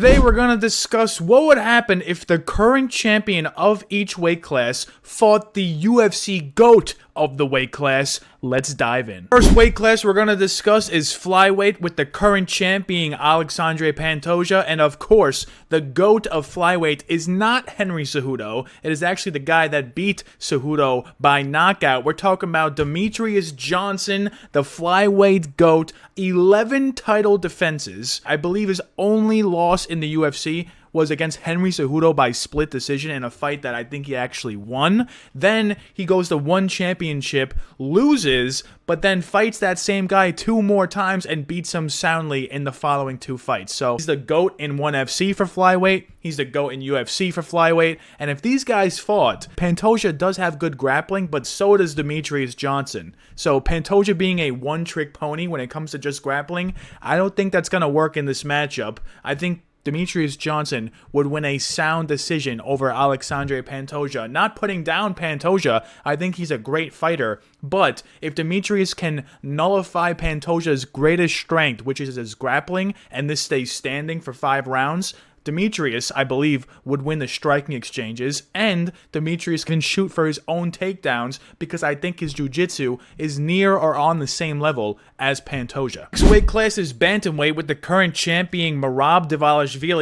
Today we're going to discuss what would happen if the current champion of each weight class fought the UFC GOAT of the weight class. Let's dive in. First weight class we're going to discuss is flyweight, with the current champ being Alexandre Pantoja, and of course, the GOAT of flyweight is not Henry Cejudo. It is actually the guy that beat Cejudo by knockout. We're talking about Demetrious Johnson, the flyweight GOAT, 11 title defenses. I believe his only loss in the UFC was against Henry Cejudo by split decision in a fight that I think he actually won. Then he goes to one championship, loses, but then fights that same guy 2 more times and beats him soundly in the following 2 fights. So he's the GOAT in ONE FC for flyweight. He's the GOAT in UFC for flyweight. And if these guys fought, Pantoja does have good grappling, but so does Demetrious Johnson. So Pantoja being a one-trick pony when it comes to just grappling, I don't think that's going to work in this matchup. I think Demetrious Johnson would win a sound decision over Alexandre Pantoja. Not putting down Pantoja, I think he's a great fighter, but if Demetrious can nullify Pantoja's greatest strength, which is his grappling, and this stays standing for 5 rounds, Demetrious, I believe, would win the striking exchanges, and Demetrious can shoot for his own takedowns because I think his jiu-jitsu is near or on the same level as Pantoja. Next weight class is bantamweight, with the current champ being Merab,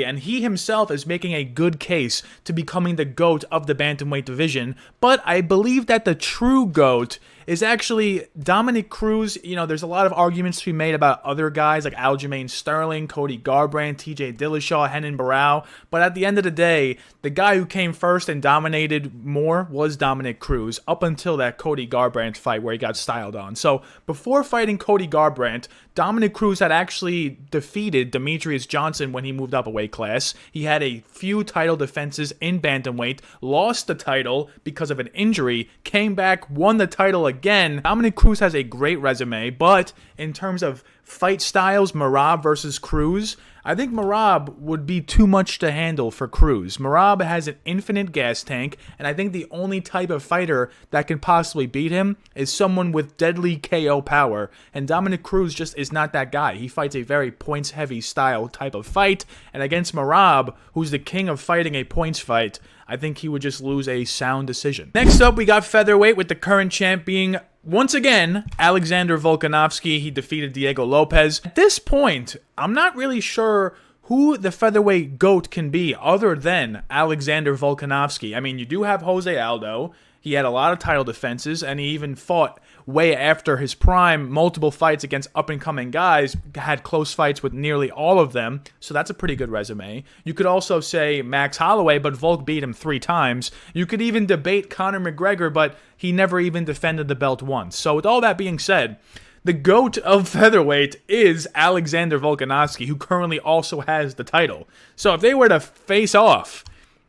and he himself is making a good case to becoming the GOAT of the bantamweight division, but I believe that the true GOAT is actually Dominick Cruz. You know, there's a lot of arguments to be made about other guys like Aljamain Sterling, Cody Garbrandt, TJ Dillashaw, Renan Barão, but at the end of the day, the guy who came first and dominated more was Dominick Cruz, up until that Cody Garbrandt fight where he got styled on. So before fighting Cody Garbrandt, Dominick Cruz had actually defeated Demetrious Johnson when he moved up a weight class. He had a few title defenses in bantamweight, lost the title because of an injury, came back, won the title again. Dominick Cruz has a great resume, but in terms of fight styles, Merab versus Cruz, I think Merab would be too much to handle for Cruz. Merab has an infinite gas tank, and I think the only type of fighter that can possibly beat him is someone with deadly KO power, and Dominick Cruz just is not that guy. He fights a very points-heavy style type of fight, and against Merab, who's the king of fighting a points fight, I think he would just lose a sound decision. Next up, we got featherweight, with the current champ being, once again, Alexander Volkanovski. He defeated Diego Lopez. At this point, I'm not really sure who the featherweight GOAT can be other than Alexander Volkanovski. I mean, you do have Jose Aldo. He had a lot of title defenses, and he even fought way after his prime, multiple fights against up-and-coming guys, had close fights with nearly all of them, so that's a pretty good resume. You could also say Max Holloway, but Volk beat him 3 times. You could even debate Conor McGregor, but he never even defended the belt once. So with all that being said, the GOAT of featherweight is Alexander Volkanovski, who currently also has the title. So if they were to face off,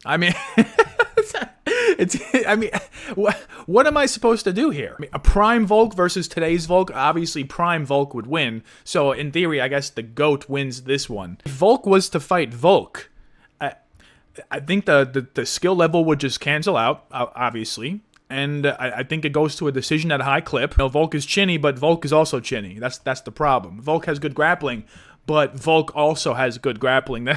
I mean, what am I supposed to do here? I mean, a prime Volk versus today's Volk, obviously prime Volk would win. So in theory, I guess the GOAT wins this one. If Volk was to fight Volk, I think the skill level would just cancel out, obviously. And I think it goes to a decision at a high clip. You know, Volk is chinny, but Volk is also chinny. That's the problem. Volk has good grappling, but Volk also has good grappling.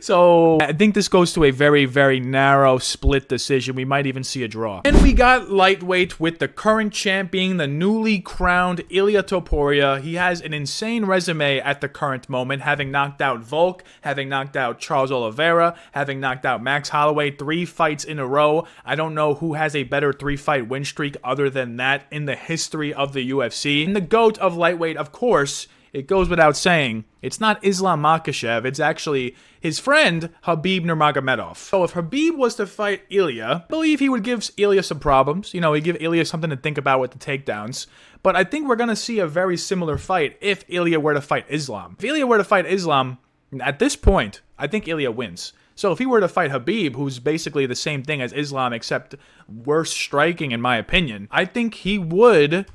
So I think this goes to a very, very narrow split decision. We might even see a draw. And we got lightweight, with the current champ being the newly crowned Ilia Topuria. He has an insane resume at the current moment, having knocked out Volk, having knocked out Charles Oliveira, having knocked out Max Holloway 3 fights in a row. I don't know who has a better 3-fight win streak other than that in the history of the UFC. And the GOAT of lightweight, of course, it goes without saying, it's not Islam Makhachev, it's actually his friend, Khabib Nurmagomedov. So if Khabib was to fight Ilia, I believe he would give Ilia some problems. You know, he'd give Ilia something to think about with the takedowns. But I think we're going to see a very similar fight if Ilia were to fight Islam. If Ilia were to fight Islam, at this point, I think Ilia wins. So if he were to fight Khabib, who's basically the same thing as Islam except worse striking in my opinion, I think he would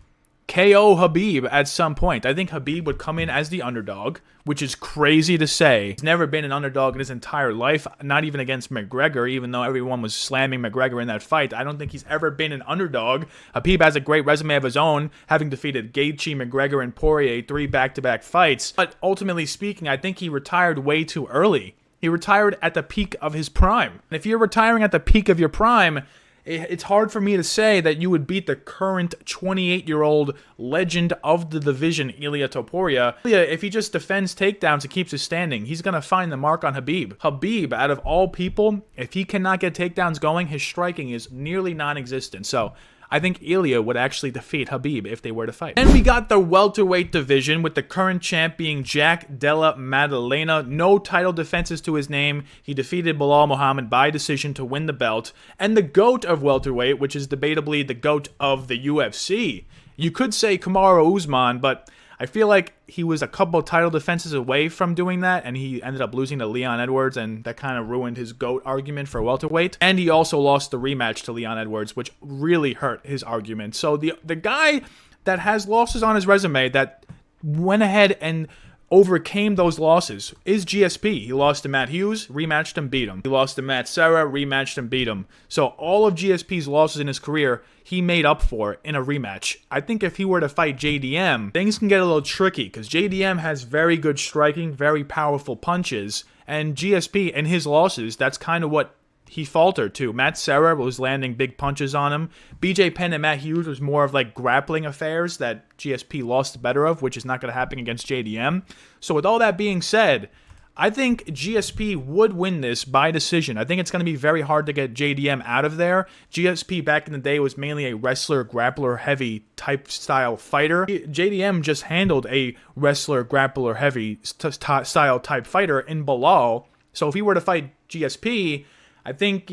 KO Khabib at some point. I think Khabib would come in as the underdog, which is crazy to say. He's never been an underdog in his entire life, not even against McGregor, even though everyone was slamming McGregor in that fight. I don't think he's ever been an underdog. Khabib has a great resume of his own, having defeated Gaethje, McGregor, and Poirier 3 back-to-back fights. But ultimately speaking, I think he retired way too early. He retired at the peak of his prime. And if you're retiring at the peak of your prime, it's hard for me to say that you would beat the current 28-year-old legend of the division, Ilia Topuria. Ilia, if he just defends takedowns and keeps his standing, he's going to find the mark on Khabib. Khabib, out of all people, if he cannot get takedowns going, his striking is nearly non-existent. So I think Ilia would actually defeat Khabib if they were to fight. Then we got the welterweight division with the current champ being Jack Della Maddalena. No title defenses to his name. He defeated Bilal Muhammad by decision to win the belt. And the GOAT of welterweight, which is debatably the GOAT of the UFC. You could say Kamaru Usman, but I feel like he was a couple title defenses away from doing that, and he ended up losing to Leon Edwards, and that kind of ruined his GOAT argument for welterweight. And he also lost the rematch to Leon Edwards, which really hurt his argument. So the guy that has losses on his resume that went ahead and overcame those losses is GSP. He lost to Matt Hughes, rematched him, beat him. He lost to Matt Serra, rematched him, beat him. So all of GSP's losses in his career, he made up for in a rematch. I think if he were to fight JDM, things can get a little tricky because JDM has very good striking, very powerful punches, and GSP in his losses, that's kind of what he faltered to. Matt Serra was landing big punches on him. BJ Penn and Matt Hughes was more of like grappling affairs that GSP lost the better of, which is not going to happen against JDM. So with all that being said, I think GSP would win this by decision. I think it's going to be very hard to get JDM out of there. GSP back in the day was mainly a wrestler, grappler, heavy type style fighter. JDM just handled a wrestler, grappler, heavy style type fighter in Bilal. So if he were to fight GSP, I think,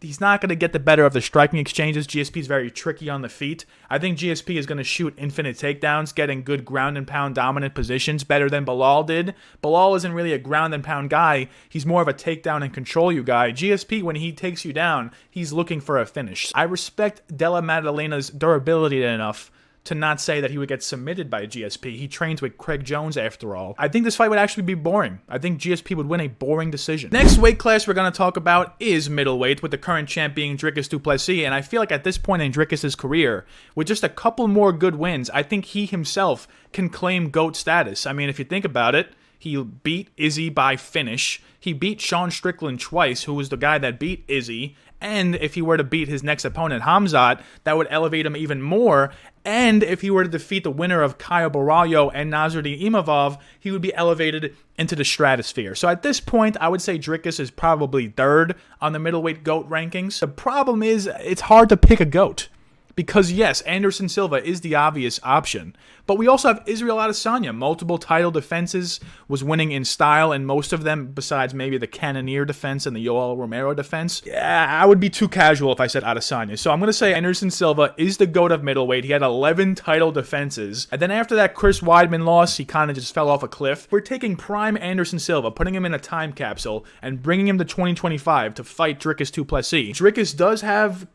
he's not going to get the better of the striking exchanges. GSP is very tricky on the feet. I think GSP is going to shoot infinite takedowns, getting good ground and pound dominant positions better than Bilal did. Bilal isn't really a ground and pound guy. He's more of a takedown and control you guy. GSP, when he takes you down, he's looking for a finish. I respect Della Maddalena's durability enough to not say that he would get submitted by GSP. He trains with Craig Jones after all. I think this fight would actually be boring. I think GSP would win a boring decision. Next weight class we're going to talk about is middleweight, with the current champ being Dricus du Plessis, and I feel like at this point in Dricus' career, with just a couple more good wins, I think he himself can claim GOAT status. I mean, if you think about it, he beat Izzy by finish. He beat Sean Strickland twice, who was the guy that beat Izzy. And if he were to beat his next opponent, Hamzat, that would elevate him even more. And if he were to defeat the winner of Caio Borralho and Nasruddin Imavov, he would be elevated into the stratosphere. So at this point, I would say Dricus is probably third on the middleweight GOAT rankings. The problem is, it's hard to pick a GOAT. Because yes, Anderson Silva is the obvious option. But we also have Israel Adesanya. Multiple title defenses, was winning in style, and most of them, besides maybe the Cannonier defense and the Yoel Romero defense. Yeah, I would be too casual if I said Adesanya. So I'm going to say Anderson Silva is the GOAT of middleweight. He had 11 title defenses. And then after that Chris Weidman loss, he kind of just fell off a cliff. We're taking prime Anderson Silva, putting him in a time capsule, and bringing him to 2025 to fight Dricus du Plessis. Dricus does have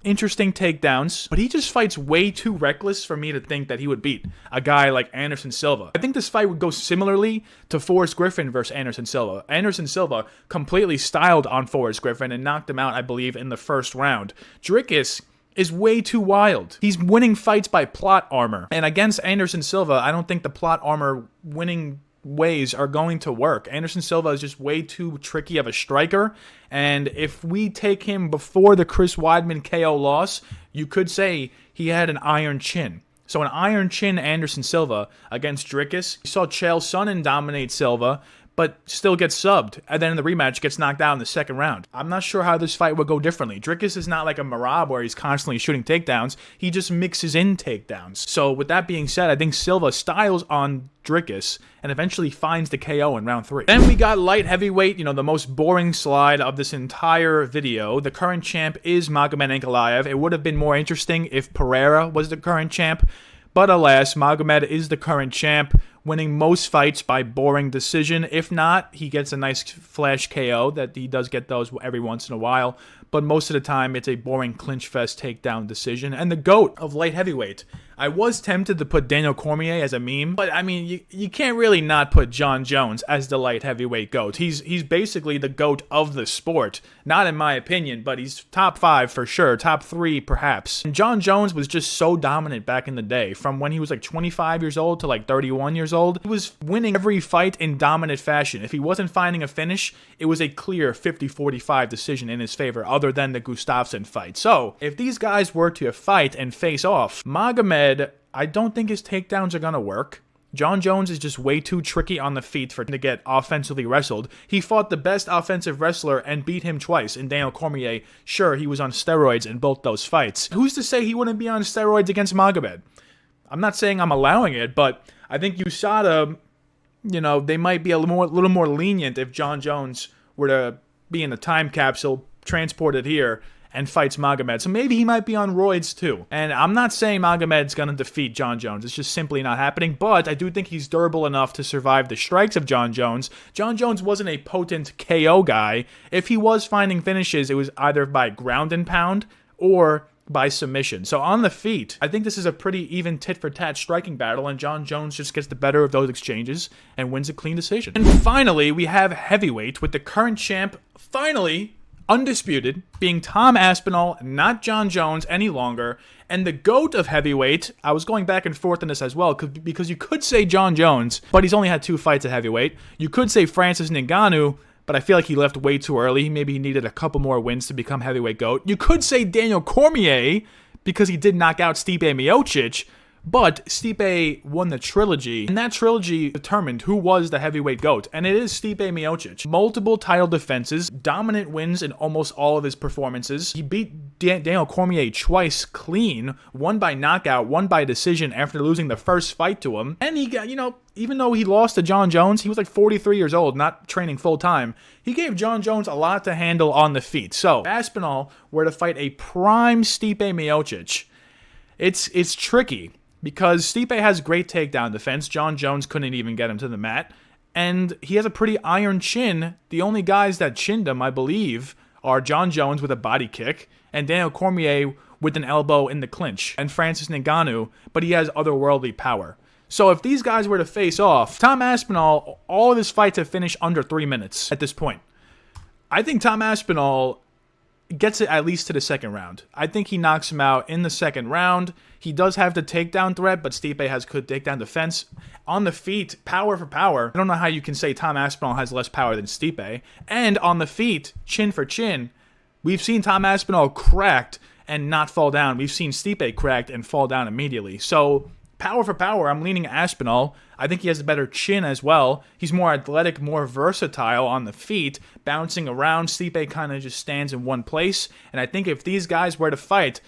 interesting takedowns, but he just fights way too reckless for me to think that he would beat a guy like Anderson Silva. I think this fight would go similarly to Forrest Griffin versus Anderson Silva. Anderson Silva completely styled on Forrest Griffin and knocked him out, I believe, in the first round. Dricus is way too wild. He's winning fights by plot armor. And against Anderson Silva, I don't think the plot armor winning ways are going to work. Anderson Silva is just way too tricky of a striker, and if we take him before the Chris Weidman KO loss, you could say he had an iron chin. So an iron chin Anderson Silva against Dricus. You saw Chael Sonnen dominate Silva, but still gets subbed, and then in the rematch gets knocked out in the second round. I'm not sure how this fight would go differently. Dricus is not like a Merab where he's constantly shooting takedowns. He just mixes in takedowns. So with that being said, I think Silva styles on Dricus and eventually finds the KO in round 3. Then we got light heavyweight, the most boring slide of this entire video. The current champ is Magomed Ankalaev. It would have been more interesting if Pereira was the current champ, but alas, Magomed is the current champ, winning most fights by boring decision. If not, he gets a nice flash KO that he does get those every once in a while. But most of the time, it's a boring clinch fest takedown decision. And the GOAT of light heavyweight. I was tempted to put Daniel Cormier as a meme, but I mean, you can't really not put Jon Jones as the light heavyweight GOAT. He's basically the GOAT of the sport. Not in my opinion, but he's top 5 for sure, top 3 perhaps. And Jon Jones was just so dominant back in the day, from when he was like 25 years old to like 31 years old. He was winning every fight in dominant fashion. If he wasn't finding a finish, it was a clear 50-45 decision in his favor, other than the Gustafsson fight. So, if these guys were to fight and face off, Magomed, I don't think his takedowns are going to work. Jon Jones is just way too tricky on the feet for him to get offensively wrestled. He fought the best offensive wrestler and beat him twice in Daniel Cormier. Sure, he was on steroids in both those fights. Who's to say he wouldn't be on steroids against Magomed? I'm not saying I'm allowing it, but I think USADA, they might be a little more lenient if Jon Jones were to be in a time capsule, transported here, and fights Magomed. So maybe he might be on roids too. And I'm not saying Magomed's going to defeat Jon Jones. It's just simply not happening. But I do think he's durable enough to survive the strikes of Jon Jones. Jon Jones wasn't a potent KO guy. If he was finding finishes, it was either by ground and pound or by submission. So on the feet, I think this is a pretty even tit-for-tat striking battle, and Jon Jones just gets the better of those exchanges and wins a clean decision. And finally, we have heavyweight with the current champ finally undisputed, being Tom Aspinall, not Jon Jones any longer. And the GOAT of heavyweight, I was going back and forth on this as well, because you could say Jon Jones, but he's only had 2 fights at heavyweight. You could say Francis Ngannou, but I feel like he left way too early. Maybe he needed a couple more wins to become heavyweight GOAT. You could say Daniel Cormier, because he did knock out Stipe Miocic, but Stipe won the trilogy, and that trilogy determined who was the heavyweight GOAT, and it is Stipe Miocic. Multiple title defenses, dominant wins in almost all of his performances. He beat Daniel Cormier twice clean, one by knockout, one by decision after losing the first fight to him. And he got, even though he lost to Jon Jones, he was like 43 years old, not training full-time. He gave Jon Jones a lot to handle on the feet. So, if Aspinall were to fight a prime Stipe Miocic, it's tricky, because Stipe has great takedown defense. Jon Jones couldn't even get him to the mat. And he has a pretty iron chin. The only guys that chinned him, I believe, are Jon Jones with a body kick and Daniel Cormier with an elbow in the clinch, and Francis Ngannou, but he has otherworldly power. So if these guys were to face off, Tom Aspinall, all of his fights have finished under 3 minutes at this point. I think Tom Aspinall gets it at least to the second round. I think he knocks him out in the second round. He does have the takedown threat, but Stipe has good takedown defense. On the feet, power for power, I don't know how you can say Tom Aspinall has less power than Stipe. And on the feet, chin for chin, we've seen Tom Aspinall cracked and not fall down. We've seen Stipe cracked and fall down immediately. So, power for power, I'm leaning Aspinall. I think he has a better chin as well. He's more athletic, more versatile on the feet, bouncing around. Stipe kind of just stands in one place. And I think if these guys were to fight,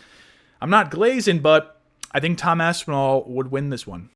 I'm not glazing, but I think Tom Aspinall would win this one.